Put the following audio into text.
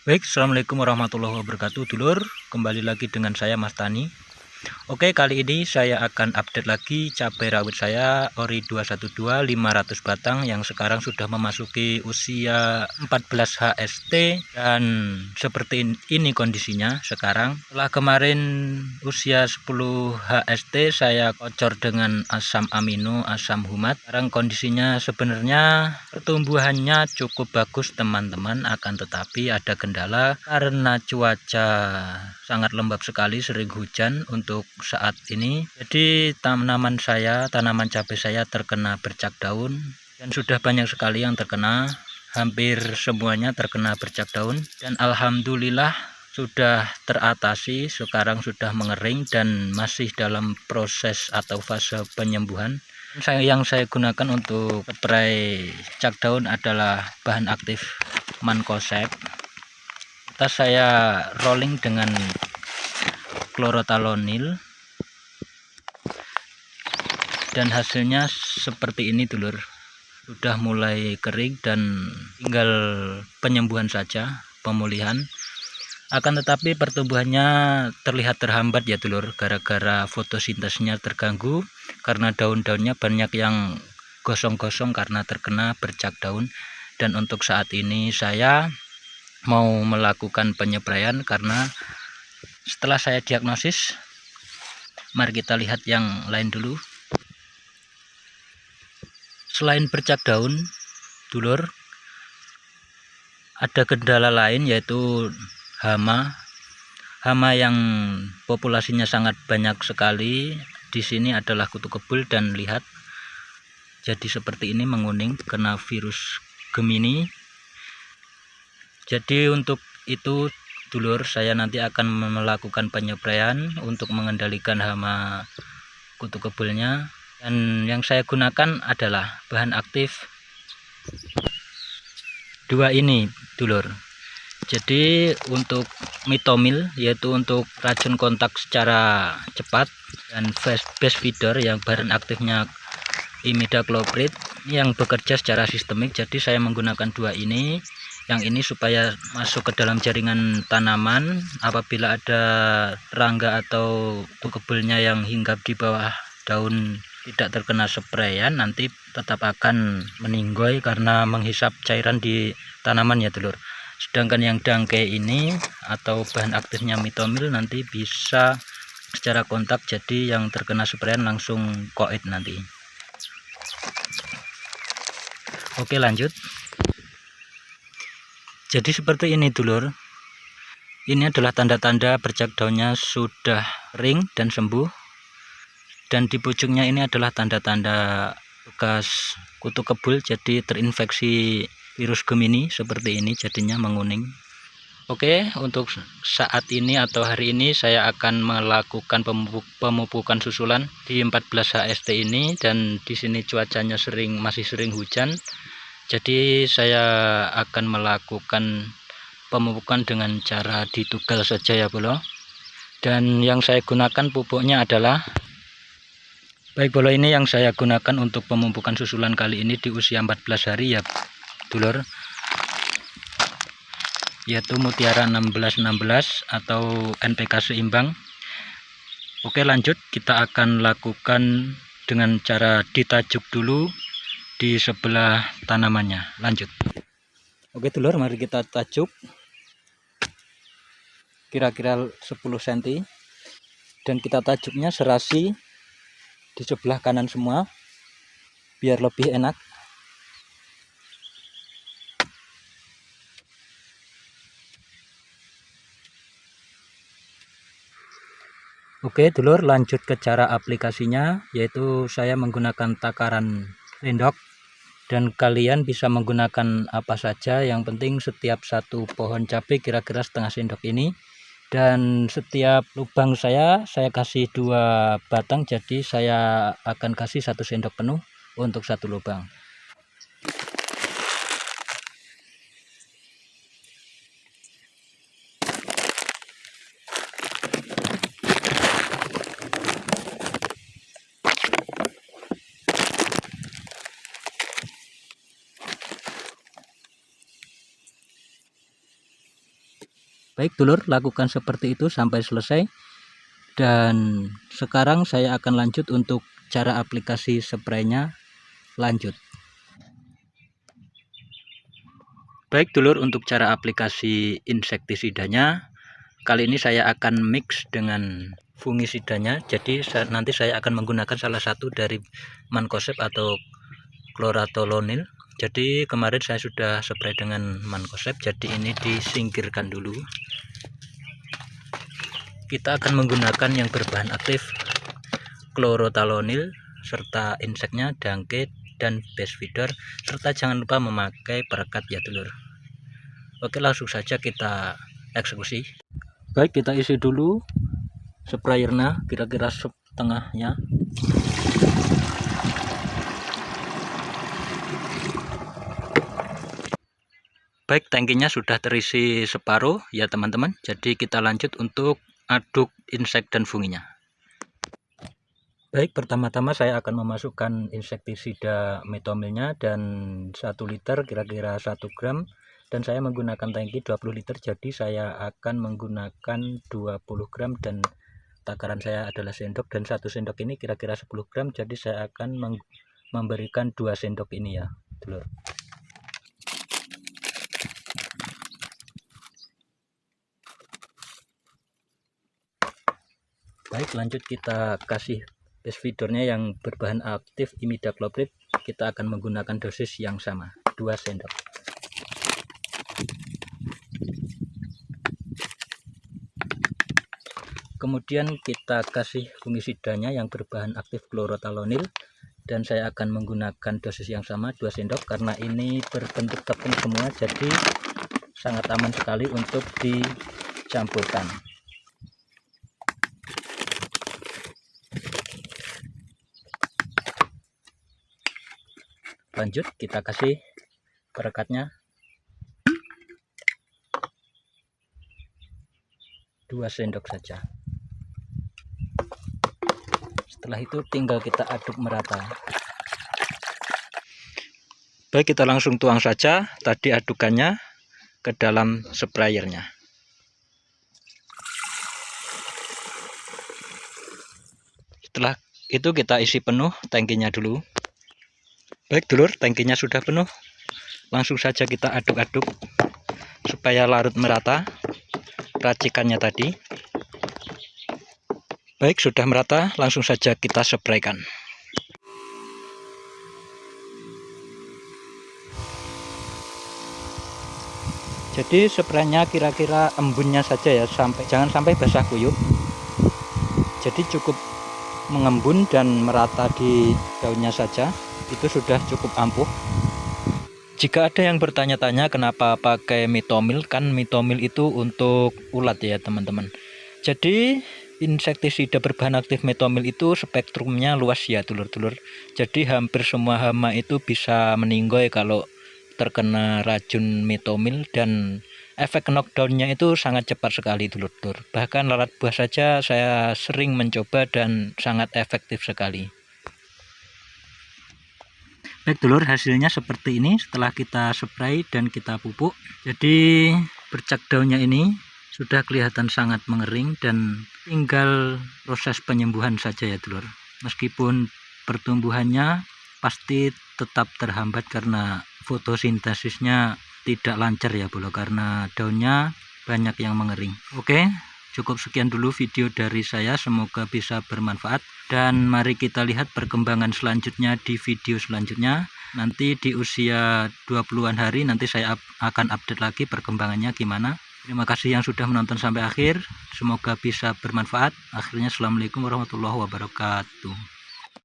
Baik, assalamualaikum warahmatullahi wabarakatuh, dulur. Kembali lagi dengan saya, Mas Tani. Oke, kali ini saya akan update lagi cabai rawit saya Ori 212 500 batang yang sekarang sudah memasuki usia 14 HST, dan seperti ini kondisinya sekarang. Setelah kemarin usia 10 HST saya kocor dengan asam amino, asam humat. Sekarang kondisinya sebenarnya pertumbuhannya cukup bagus teman-teman, akan tetapi ada kendala karena cuaca sangat lembab sekali, sering hujan untuk saat ini. Jadi tanaman cabai saya terkena bercak daun, dan sudah banyak sekali yang terkena, hampir semuanya terkena bercak daun, dan alhamdulillah sudah teratasi. Sekarang sudah mengering dan masih dalam proses atau fase penyembuhan. Yang saya gunakan untuk spray cak daun adalah bahan aktif Mancozeb. Saya rolling dengan chlorothalonil, dan hasilnya seperti ini, dulur. Sudah mulai kering dan tinggal penyembuhan saja, pemulihan. Akan tetapi pertumbuhannya terlihat terhambat ya, dulur, gara-gara fotosintesnya terganggu, karena daun-daunnya banyak yang gosong-gosong karena terkena bercak daun. Dan untuk saat ini saya mau melakukan penyepraian karena setelah saya diagnosis. Mari kita lihat yang lain dulu. Selain bercak daun, dulur, ada kendala lain yaitu hama yang populasinya sangat banyak sekali. Di sini adalah kutu kebul, dan lihat jadi seperti ini, menguning, kena virus Gemini. Jadi untuk itu, dulur, saya nanti akan melakukan penyepraian untuk mengendalikan hama kutu kebulnya, dan yang saya gunakan adalah bahan aktif 2 ini, dulur. Jadi untuk mitomil, yaitu untuk racun kontak secara cepat, dan base feeder yang bahan aktifnya imidacloprid yang bekerja secara sistemik. Jadi saya menggunakan 2 ini. Yang ini supaya masuk ke dalam jaringan tanaman. Apabila ada serangga atau kebulnya yang hinggap di bawah daun tidak terkena sprayan, nanti tetap akan meninggoy karena menghisap cairan di tanaman ya, dulur. Sedangkan yang dangke ini atau bahan aktifnya mitomil nanti bisa secara kontak, jadi yang terkena sprayan langsung koit nanti. Oke, lanjut. Jadi seperti ini, dulur. Ini adalah tanda-tanda bercak daunnya sudah kering dan sembuh. Dan di pucuknya ini adalah tanda-tanda bekas kutu kebul, jadi terinfeksi virus Gemini seperti ini, jadinya menguning. Oke, untuk saat ini atau hari ini saya akan melakukan pemupukan susulan di 14 HST ini, dan di sini cuacanya masih sering hujan. Jadi saya akan melakukan pemupukan dengan cara ditugal saja ya, bolo. Dan yang saya gunakan pupuknya adalah, baik bolo, ini yang saya gunakan untuk pemupukan susulan kali ini di usia 14 hari ya, dulur, yaitu Mutiara 1616 atau NPK seimbang. Oke, lanjut, kita akan lakukan dengan cara ditajuk dulu di sebelah tanamannya. Lanjut. Oke, dulur, mari kita tajuk kira-kira 10 cm, dan kita tajuknya serasi di sebelah kanan semua biar lebih enak. Oke, dulur, lanjut ke cara aplikasinya, yaitu saya menggunakan takaran sendok, dan kalian bisa menggunakan apa saja, yang penting setiap satu pohon cabai kira-kira setengah sendok ini. Dan setiap lubang saya kasih 2 batang, jadi saya akan kasih 1 sendok penuh untuk satu lubang. Baik dulur, lakukan seperti itu sampai selesai. Dan sekarang saya akan lanjut untuk cara aplikasi spraynya. Lanjut. Baik dulur, untuk cara aplikasi insektisidanya, kali ini saya akan mix dengan fungisidanya. Jadi nanti saya akan menggunakan salah satu dari mancozeb atau chlorothalonil. Jadi kemarin saya sudah spray dengan mancozeb, jadi ini disingkirkan dulu. Kita akan menggunakan yang berbahan aktif chlorothalonil serta inseknya dangke dan base feeder, serta jangan lupa memakai perekat ya dulur. Oke, langsung saja kita eksekusi. Baik, kita isi dulu sprayernya kira-kira setengahnya. Baik, tangkinya sudah terisi separuh ya teman-teman. Jadi kita lanjut untuk aduk insek dan funginya. Baik, pertama-tama saya akan memasukkan insektisida metomilnya dan 1 liter kira-kira 1 gram, dan saya menggunakan tangki 20 liter, jadi saya akan menggunakan 20 gram dan takaran saya adalah sendok, dan 1 sendok ini kira-kira 10 gram, jadi saya akan memberikan 2 sendok ini ya dulur. Baik, lanjut kita kasih base feedernya yang berbahan aktif imidacloprid. Kita akan menggunakan dosis yang sama, 2 sendok. Kemudian kita kasih fungisidanya yang berbahan aktif chlorothalonil, dan saya akan menggunakan dosis yang sama, 2 sendok, karena ini berbentuk tepung semua, jadi sangat aman sekali untuk dicampurkan. Lanjut kita kasih perekatnya, 2 sendok saja. Setelah itu tinggal kita aduk merata. Baik, kita langsung tuang saja tadi adukannya ke dalam sprayernya. Setelah itu kita isi penuh tangkinya dulu. Baik dulur, tangkinya sudah penuh. Langsung saja kita aduk-aduk supaya larut merata racikannya tadi. Baik, sudah merata, langsung saja kita spraykan. Jadi spraynya kira-kira embunnya saja ya, jangan sampai basah kuyup. Jadi cukup mengembun dan merata di daunnya saja, itu sudah cukup ampuh. Jika ada yang bertanya-tanya kenapa pakai metomil, kan metomil itu untuk ulat ya teman-teman. Jadi insektisida berbahan aktif metomil itu spektrumnya luas ya dulur-dulur. Jadi hampir semua hama itu bisa meninggoy kalau terkena racun metomil, dan efek knockdownnya itu sangat cepat sekali dulur-dulur. Bahkan lalat buah saja saya sering mencoba dan sangat efektif sekali. Baik dulur, hasilnya seperti ini setelah kita spray dan kita pupuk. Jadi bercak daunnya ini sudah kelihatan sangat mengering dan tinggal proses penyembuhan saja ya dulur. Meskipun pertumbuhannya pasti tetap terhambat karena fotosintesisnya tidak lancar ya bolo, karena daunnya banyak yang mengering. Oke, cukup sekian dulu video dari saya, semoga bisa bermanfaat, dan mari kita lihat perkembangan selanjutnya di video selanjutnya. Nanti di usia 20-an hari nanti saya akan update lagi perkembangannya gimana. Terima kasih yang sudah menonton sampai akhir, semoga bisa bermanfaat. Akhirnya assalamualaikum warahmatullahi wabarakatuh.